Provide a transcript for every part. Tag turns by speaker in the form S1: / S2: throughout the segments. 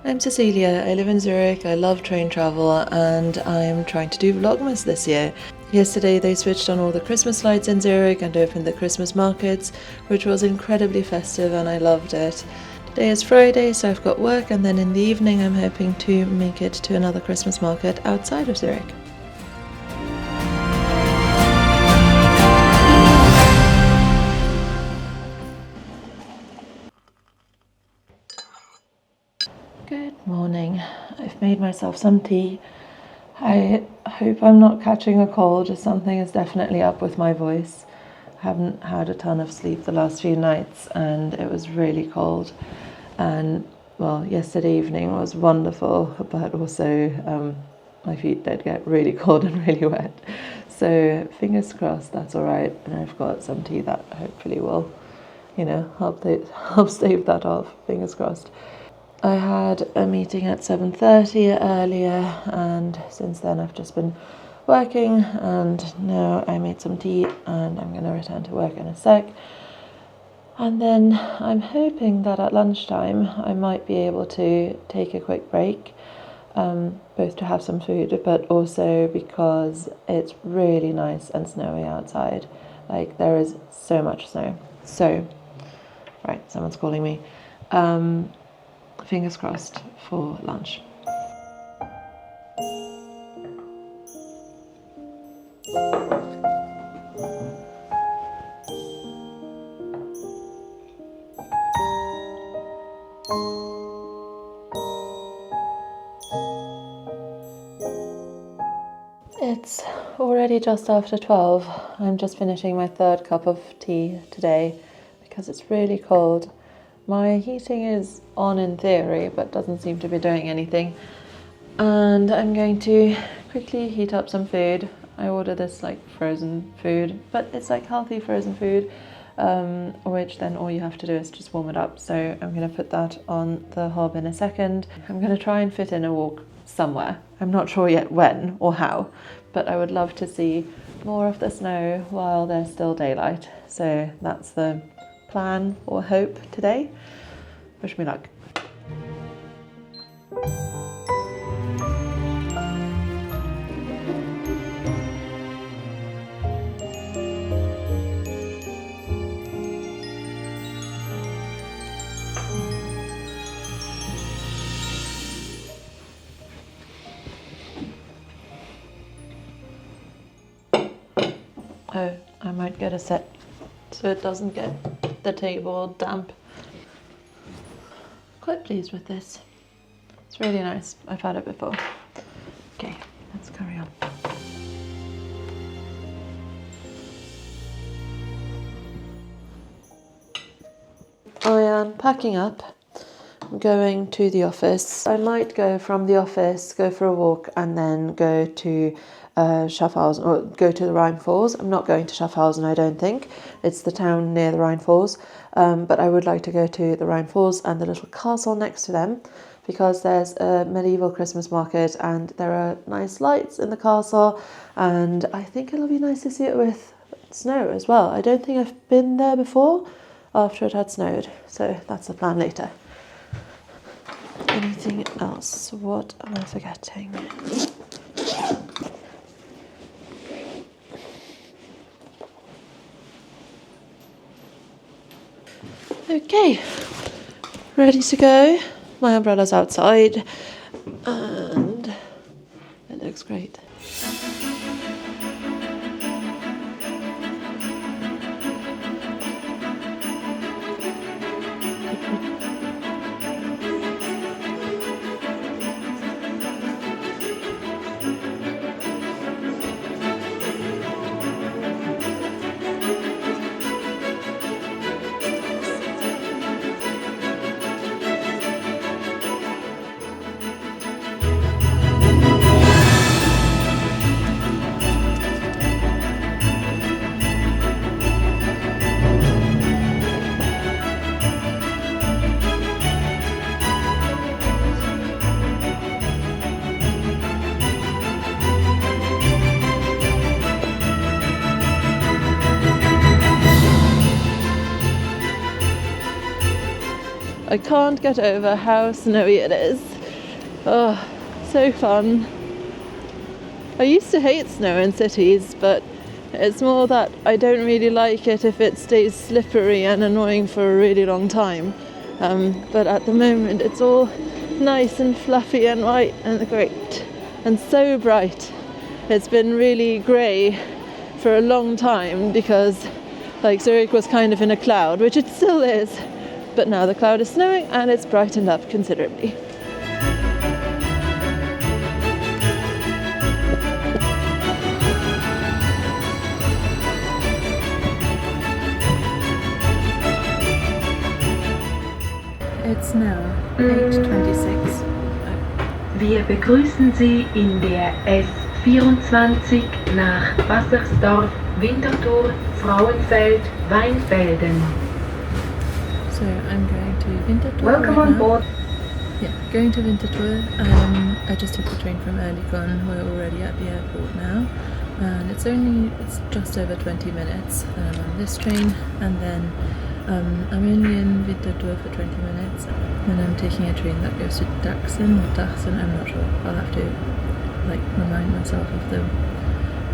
S1: I'm Cecilia, I live in Zurich, I love train travel and I'm trying to do Vlogmas this year. Yesterday they switched on all the Christmas lights in Zurich and opened the Christmas markets, which was incredibly festive and I loved it. Today is Friday, so I've got work, and then in the evening I'm hoping to make it to another Christmas market outside of Zurich. Good morning. I've made myself some tea. I hope I'm not catching a cold. Something is definitely up with my voice. I haven't had a ton of sleep the last few nights and it was really cold. And well, yesterday evening was wonderful, but also my feet did get really cold and really wet. So fingers crossed that's all right. And I've got some tea that hopefully will, help stave that off. Fingers crossed. I had a meeting at 7:30 earlier, and since then I've just been working, and now I made some tea and I'm going to return to work in a sec. And then I'm hoping that at lunchtime I might be able to take a quick break, both to have some food but also because it's really nice and snowy outside. Like, there is so much snow. So, right, someone's calling me. Fingers crossed for lunch. It's already just after 12. I'm just finishing my third cup of tea today because it's really cold. My heating is on in theory, but doesn't seem to be doing anything. And I'm going to quickly heat up some food. I ordered this frozen food, but it's healthy frozen food, which then all you have to do is just warm it up. So I'm going to put that on the hob in a second. I'm going to try and fit in a walk somewhere. I'm not sure yet when or how, but I would love to see more of the snow while there's still daylight. So that's the plan or hope today. Wish me luck. Oh, I might get a set so it doesn't get the table damp. Quite pleased with this. It's really nice. I've had it before. Okay, let's carry on. I am packing up. I'm going to the office. I might go from the office, go for a walk, and then go to Schaffhausen, or go to the Rhine Falls. I'm not going to Schaffhausen, I don't think. It's the town near the Rhine Falls. But I would like to go to the Rhine Falls and the little castle next to them, because there's a medieval Christmas market and there are nice lights in the castle, and I think it'll be nice to see it with snow as well. I don't think I've been there before after it had snowed, so that's the plan later. Anything else? What am I forgetting? Okay, ready to go. My umbrella's outside and it looks great. I can't get over how snowy it is. Oh, so fun. I used to hate snow in cities, but it's more that I don't really like it if it stays slippery and annoying for a really long time. But at the moment it's all nice and fluffy and white and great and so bright. It's been really grey for a long time because like Zurich was kind of in a cloud, which it still is, but now the cloud is snowing and it's brightened up considerably. It's now 8:26.
S2: Wir begrüßen Sie in der S24 nach Wassersdorf, Winterthur, Frauenfeld, Weinfelden.
S1: So I'm going to Winterthur.
S2: Welcome
S1: right
S2: on
S1: now.
S2: board.
S1: Yeah, going to Winterthur. I just took the train from Oerlikon. We're already at the airport now, and it's just over 20 minutes. I'm on this train, and then I'm only in Winterthur for 20 minutes. Then I'm taking a train that goes to Dachsen or Dachsen. I'm not sure. I'll have to remind myself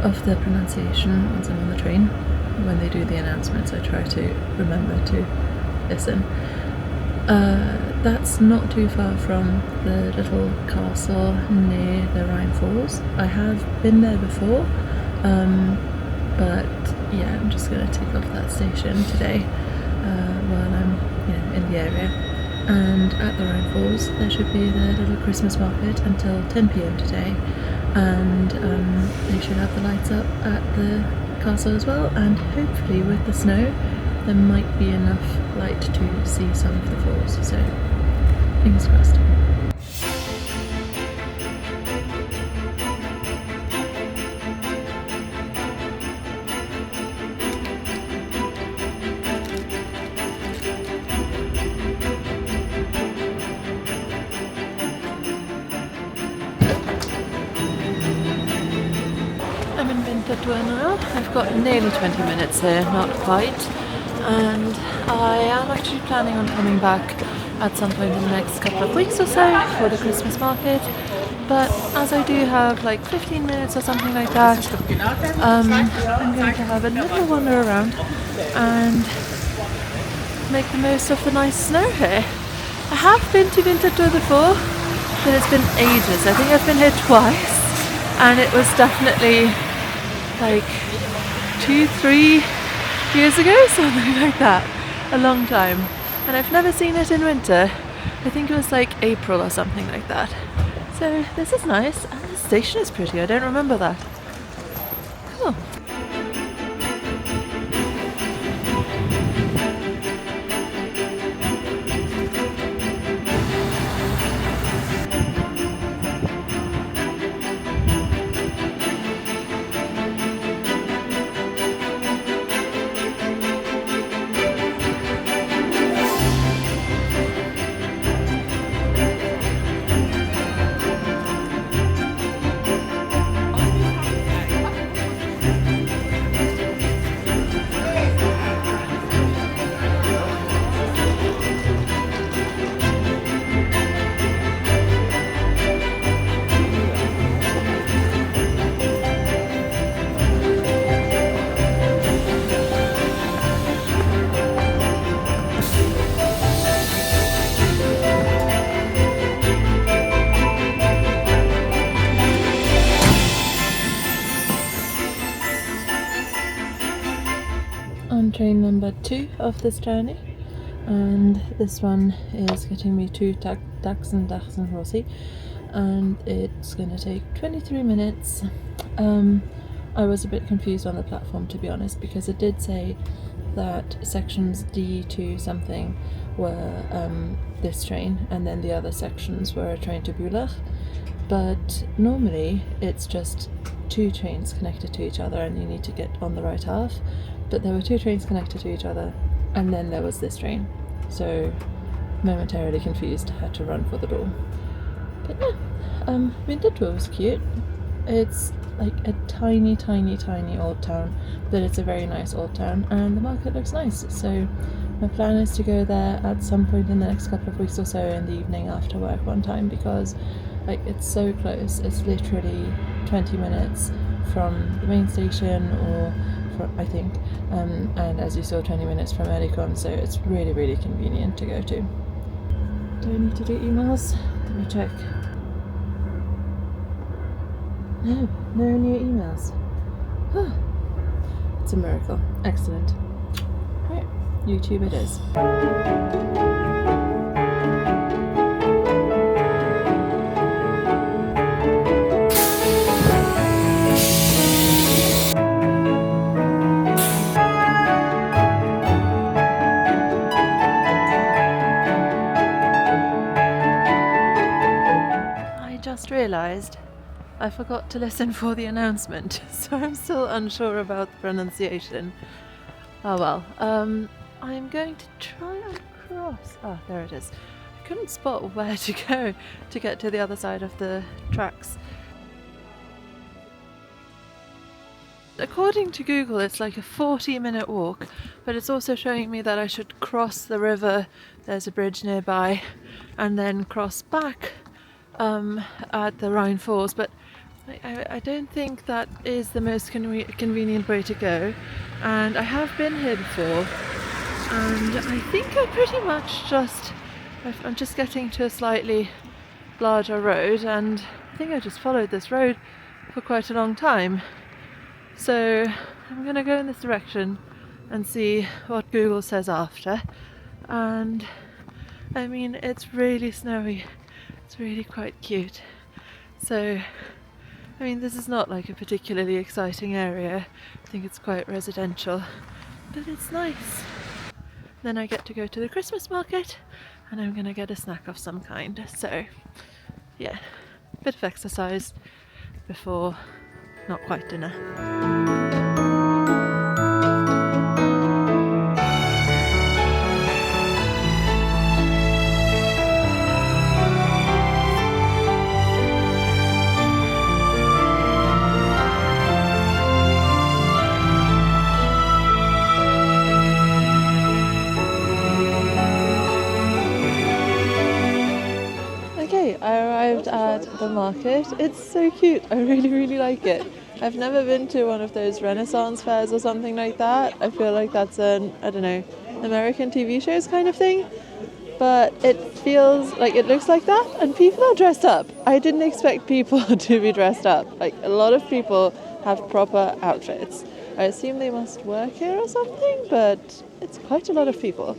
S1: of the pronunciation once I'm on the train. When they do the announcements, I try to remember to listen. That's not too far from the little castle near the Rhine Falls. I have been there before, but yeah, I'm just going to take off that station today while I'm in the area. And at the Rhine Falls there should be the little Christmas market until 10 p.m. today, and they should have the lights up at the castle as well, and hopefully with the snow there might be enough light to see some of the falls, so fingers crossed. I'm in Winterthur now. I've got nearly 20 minutes here, not quite. And I am actually planning on coming back at some point in the next couple of weeks or so for the Christmas market. But as I do have like 15 minutes or something like that, I'm going to have a little wander around and make the most of the nice snow here. I have been to Winterthur before, but it's been ages. I think I've been here twice, and it was definitely like 2-3 years ago, something like that, a long time. And I've never seen it in winter. I think it was like April or something like that. So this is nice, and the station is pretty. I don't remember that. Cool. On train number 2 of this journey, and this one is getting me to Dachsen Rossi, and it's going to take 23 minutes. I was a bit confused on the platform, to be honest, because it did say that sections D to something were this train, and then the other sections were a train to Bülach, but normally it's just 2 trains connected to each other and you need to get on the right half. But there were 2 trains connected to each other, and then there was this train. So, momentarily confused, had to run for the door. But yeah, Winterthur was cute. It's like a tiny, tiny, tiny old town, but it's a very nice old town, and the market looks nice. So, My plan is to go there at some point in the next couple of weeks or so in the evening after work one time, because like it's so close. It's literally 20 minutes from the main station, or I think, and as you saw, 20 minutes from Oerlikon, so it's really, really convenient to go to. Do I need to do emails? Let me check. No new emails. It's a miracle. Excellent. Right, YouTube it is. I just realised I forgot to listen for the announcement, so I'm still unsure about the pronunciation. Oh well. I'm going to try and cross. Ah, there it is. I couldn't spot where to go to get to the other side of the tracks. According to Google, it's like a 40-minute walk, but it's also showing me that I should cross the river. There's a bridge nearby, and then cross back at the Rhine Falls, but I don't think that is the most convenient way to go, and I have been here before, and I think I'm just getting to a slightly larger road, and I think I just followed this road for quite a long time. So I'm gonna go in this direction and see what Google says after. And I mean, it's really snowy. It's really quite cute. So I mean, this is not like a particularly exciting area. I think it's quite residential, but it's nice. Then I get to go to the Christmas market, and I'm gonna get a snack of some kind. So yeah, a bit of exercise before not quite dinner. I arrived at the market. It's so cute. I really, really like it. I've never been to one of those Renaissance fairs or something like that. I feel like that's an, I don't know, American TV shows kind of thing. But it feels like it looks like that, and people are dressed up. I didn't expect people to be dressed up. Like, a lot of people have proper outfits. I assume they must work here or something, but it's quite a lot of people.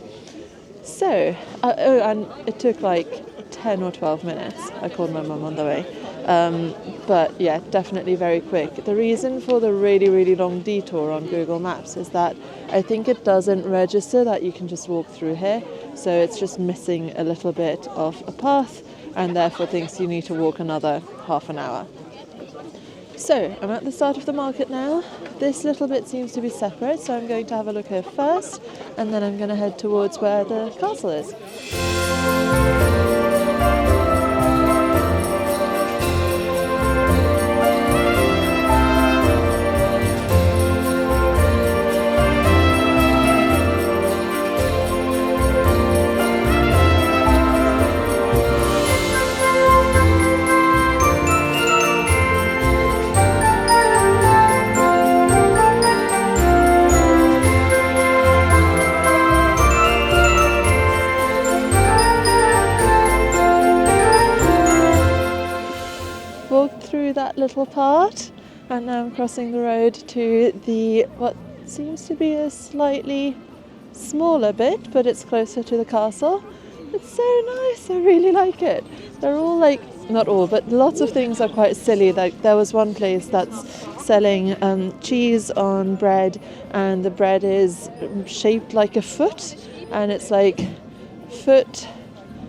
S1: So, and it took like 10 or 12 minutes. I called my mum on the way. But yeah, definitely very quick. The reason for the really, really long detour on Google Maps is that I think it doesn't register that you can just walk through here. So it's just missing a little bit of a path, and therefore thinks you need to walk another half an hour. So I'm at the start of the market now. This little bit seems to be separate, so I'm going to have a look here first, and then I'm going to head towards where the castle is. That little part, and now I'm crossing the road to the what seems to be a slightly smaller bit, but it's closer to the castle. It's so nice. I really like it. They're all like, not all, but lots of things are quite silly. Like there was one place that's selling cheese on bread, and the bread is shaped like a foot, and it's like foot,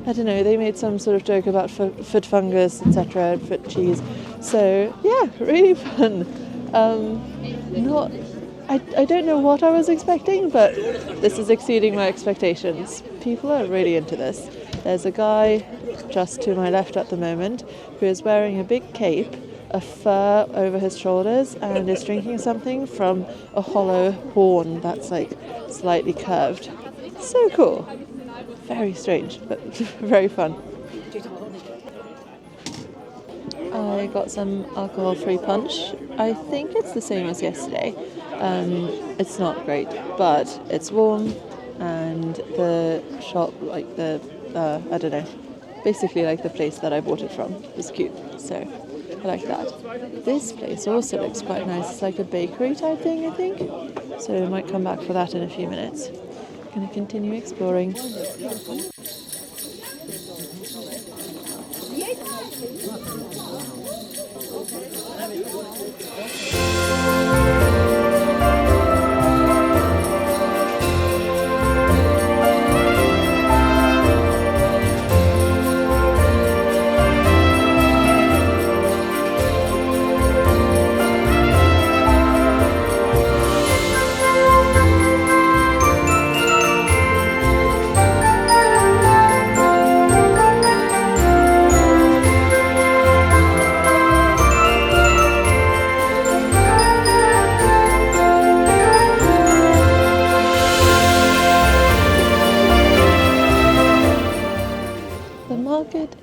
S1: I don't know, they made some sort of joke about foot fungus, etc., foot cheese. So yeah, really fun. I don't know what I was expecting, but this is exceeding my expectations. People are really into this. There's a guy just to my left at the moment who is wearing a big cape, a fur over his shoulders, and is drinking something from a hollow horn that's like slightly curved. So cool. Very strange, but very fun. I got some alcohol-free punch. I think it's the same as yesterday. It's not great, but it's warm, and the shop, like I don't know, basically like the place that I bought it from is cute, so I like that. This place also looks quite nice. It's like a bakery type thing, I think. So I might come back for that in a few minutes. Gonna continue exploring.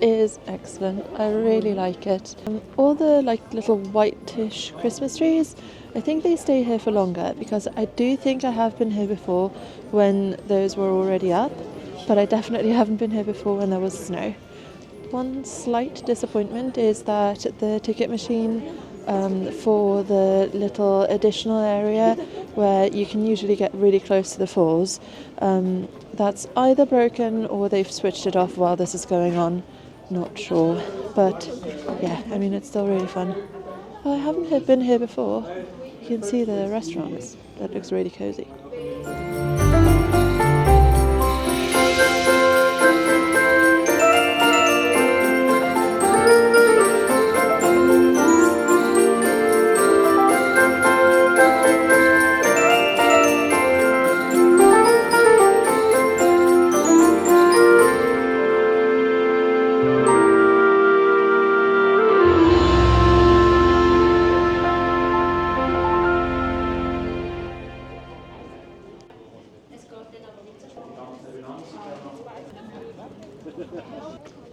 S1: Is excellent. I really like it. All the like little whitish Christmas trees, I think they stay here for longer, because I do think I have been here before when those were already up, but I definitely haven't been here before when there was snow. One slight disappointment is that the ticket machine for the little additional area where you can usually get really close to the falls, that's either broken or they've switched it off while this is going on. Not sure, but yeah, I mean, it's still really fun. Oh, I haven't been here before. You can see the restaurants. That looks really cozy.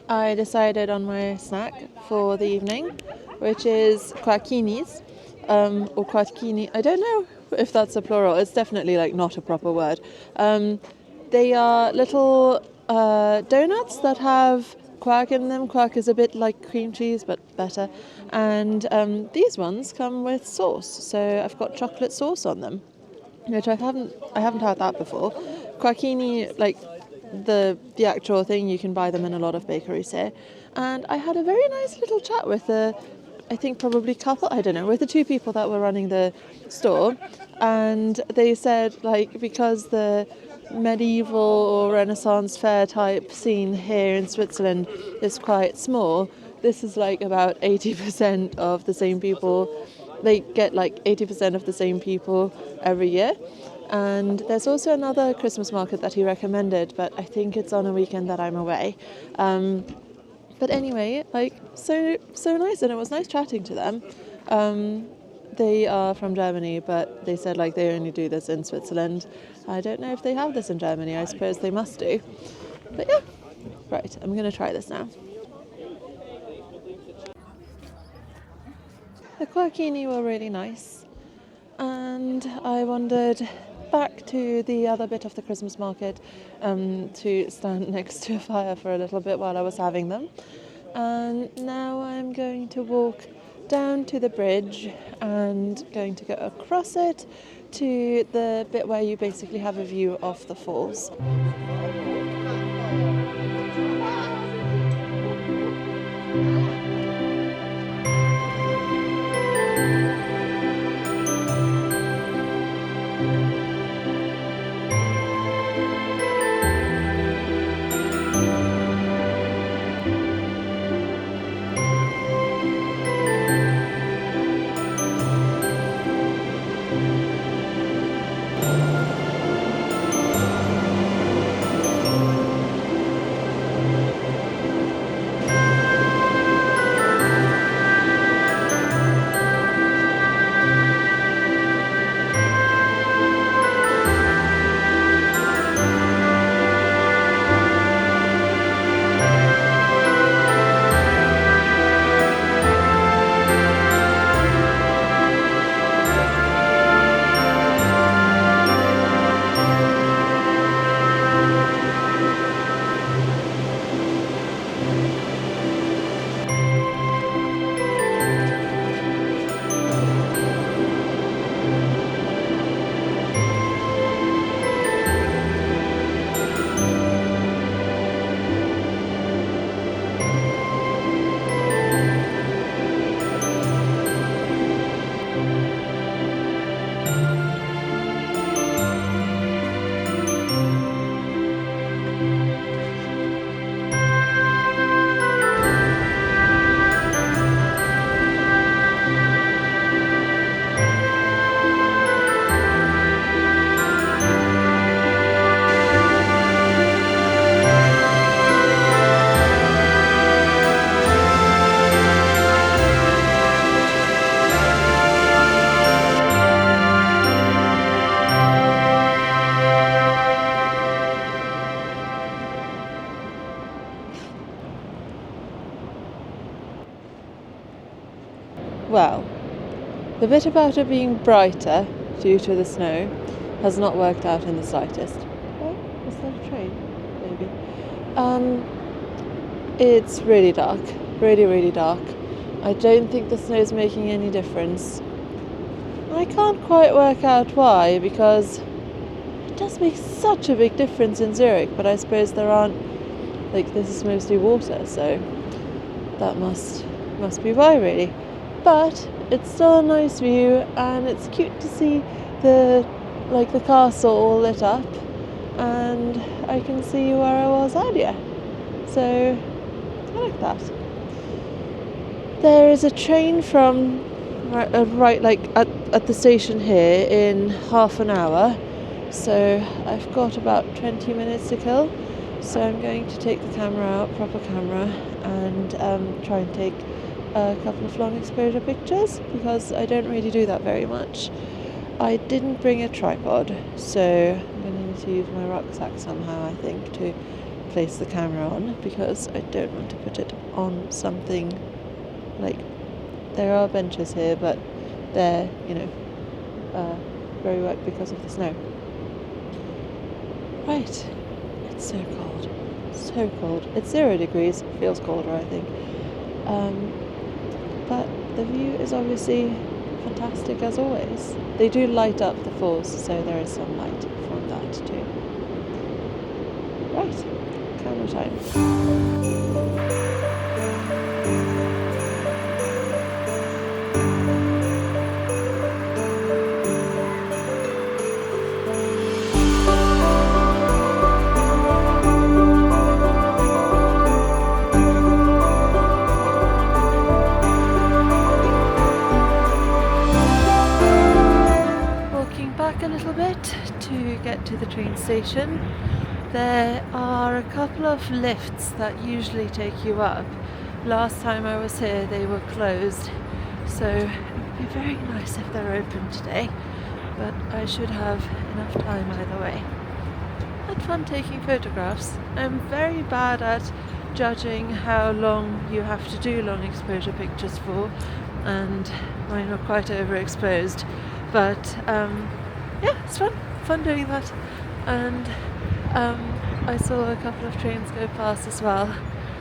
S1: I decided on my snack for the evening, which is quackinis, or quattini. I don't know if that's a plural. It's definitely like not a proper word. They are little donuts that have quark in them. Quark is a bit like cream cheese, but better. And these ones come with sauce, so I've got chocolate sauce on them, which I haven't had that before. Quackini, like the actual thing, you can buy them in a lot of bakeries here. And I had a very nice little chat with I think probably couple, I don't know, with the two people that were running the store. And they said, like, because the medieval or Renaissance fair type scene here in Switzerland is quite small, this is like about 80% of the same people. They get like 80% of the same people every year. And there's also another Christmas market that he recommended, but I think it's on a weekend that I'm away. But anyway, like, so nice, and it was nice chatting to them. They are from Germany, but they said like they only do this in Switzerland. I don't know if they have this in Germany. I suppose they must do. But yeah, right, I'm going to try this now. The quackini were really nice, and I wandered back to the other bit of the Christmas market to stand next to a fire for a little bit while I was having them. And now I'm going to walk down to the bridge and going to go across it to the bit where you basically have a view of the falls. Well, the bit about it being brighter due to the snow has not worked out in the slightest. Oh, is that a train? Maybe. It's really dark. Really, really dark. I don't think the snow's making any difference. I can't quite work out why, because it does make such a big difference in Zurich, but I suppose there aren't, like, this is mostly water, so that must be why, really. But it's still a nice view, and it's cute to see the castle all lit up, and I can see where I was earlier, so I like that. There is a train from right at the station here in half an hour, so I've got about 20 minutes to kill. So I'm going to take the camera out, proper camera, and try and take a couple of long exposure pictures, because I don't really do that very much. I didn't bring a tripod, so I'm going to need to use my rucksack somehow, I think, to place the camera on, because I don't want to put it on something like, there are benches here, but they're, very wet because of the snow. Right, it's so cold, so cold. It's 0 degrees, feels colder, I think. But the view is obviously fantastic as always. They do light up the falls, so there is some light from that too. Right, camera time. A little bit to get to the train station. There are a couple of lifts that usually take you up. Last time I was here they were closed, so it would be very nice if they're open today, but I should have enough time either way. Had fun taking photographs. I'm very bad at judging how long you have to do long exposure pictures for, and mine were quite overexposed, but yeah, it's fun doing that. And I saw a couple of trains go past as well.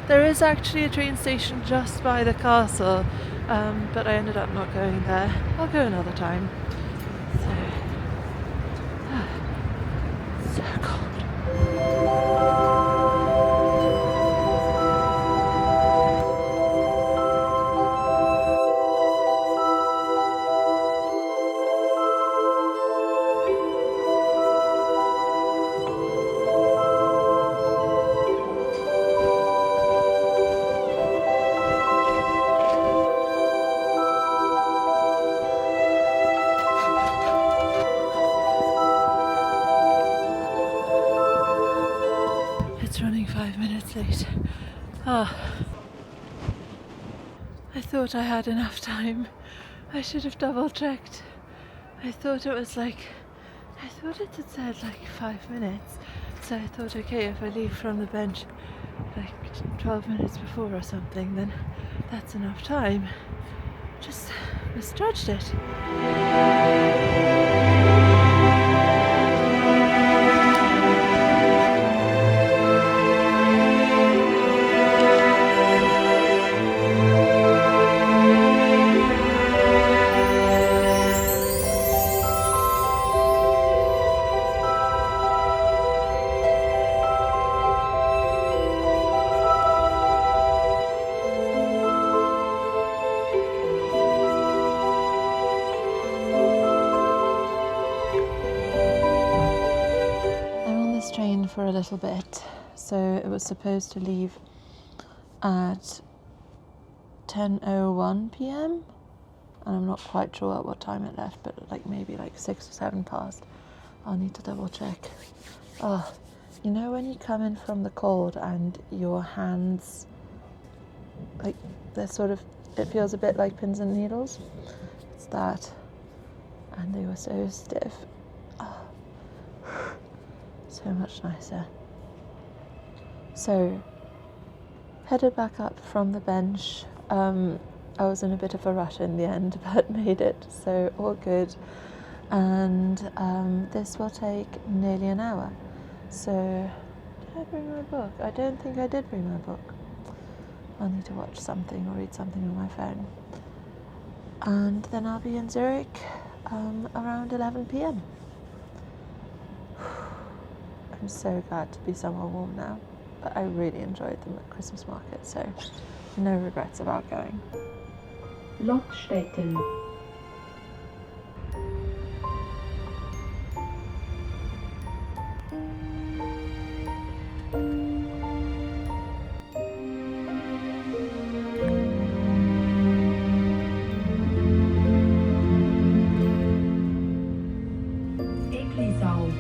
S1: There is actually a train station just by the castle, but I ended up not going there. I'll go another time. So cold. It's running 5 minutes late. I thought I had enough time. I should have double checked. I thought it had said like 5 minutes. So I thought, okay, if I leave from the bench like 12 minutes before or something, then that's enough time. Just misjudged it. Train for a little bit, so it was supposed to leave at 10:01 p.m. and I'm not quite sure at what time it left, but maybe 6 or 7 past. I'll need to double check. You know when you come in from the cold and your hands, they're it feels a bit like pins and needles? It's that, and they were so stiff. So much nicer. So, headed back up from the bench. I was in a bit of a rush in the end, but made it, so all good. And this will take nearly an hour. So, did I bring my book? I don't think I did bring my book. I'll need to watch something or read something on my phone. And then I'll be in Zurich around 11 p.m. I'm so glad to be somewhere warm now, but I really enjoyed the Christmas market, so no regrets about going.
S2: Lottstetten. Eglisau.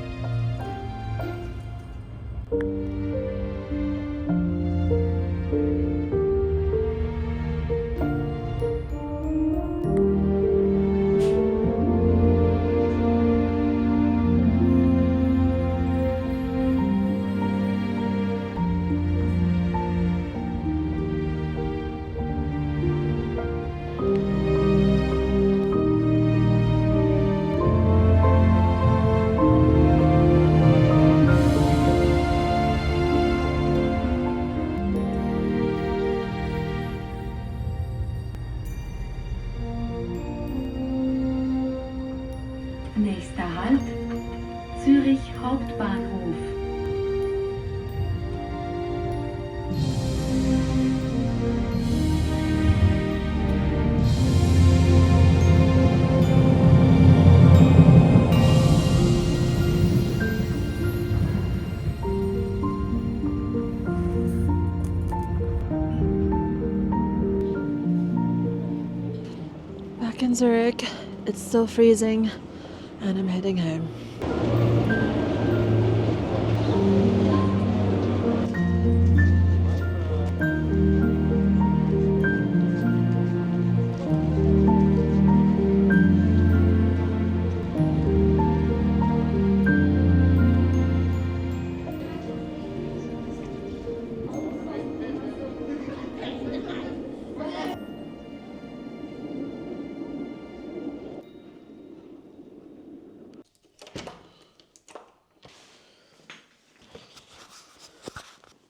S2: Nächster Halt, Zürich Hauptbahnhof.
S1: Back in Zurich, it's still freezing, and I'm heading home.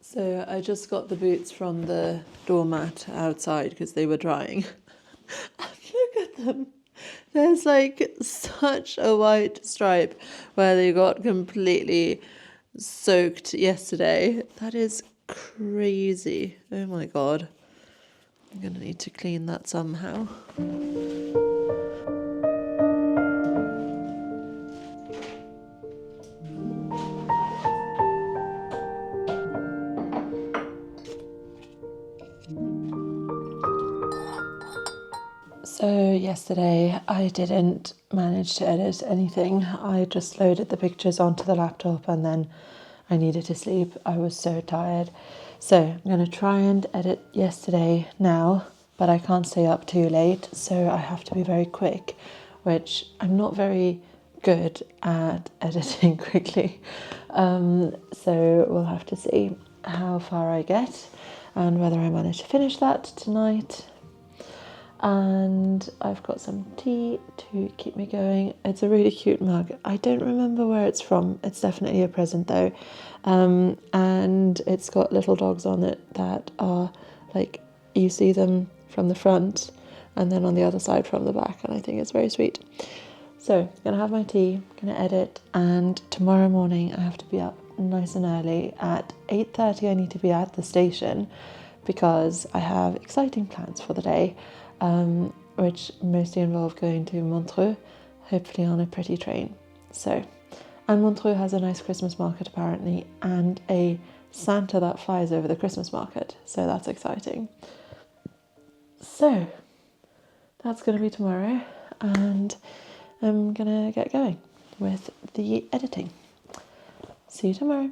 S1: So I just got the boots from the doormat outside because they were drying. Look at them. There's like such a white stripe where they got completely soaked yesterday. That is crazy. Oh my god. I'm gonna need to clean that somehow. So yesterday I didn't manage to edit anything. I just loaded the pictures onto the laptop and then I needed to sleep. I was so tired. So I'm going to try and edit yesterday now, but I can't stay up too late, so I have to be very quick, which I'm not very good at editing quickly. So we'll have to see how far I get and whether I manage to finish that tonight. And I've got some tea to keep me going. It's a really cute mug. I don't remember where it's from. It's definitely a present though. And it's got little dogs on it that are like, you see them from the front and then on the other side from the back, and I think it's very sweet. So I'm gonna have my tea, gonna edit, and tomorrow morning I have to be up nice and early. At 8:30 I need to be at the station because I have exciting plans for the day. Which mostly involve going to Montreux, hopefully on a pretty train. And Montreux has a nice Christmas market apparently, and a Santa that flies over the Christmas market, so that's exciting. So that's going to be tomorrow, and I'm going to get going with the editing. See you tomorrow.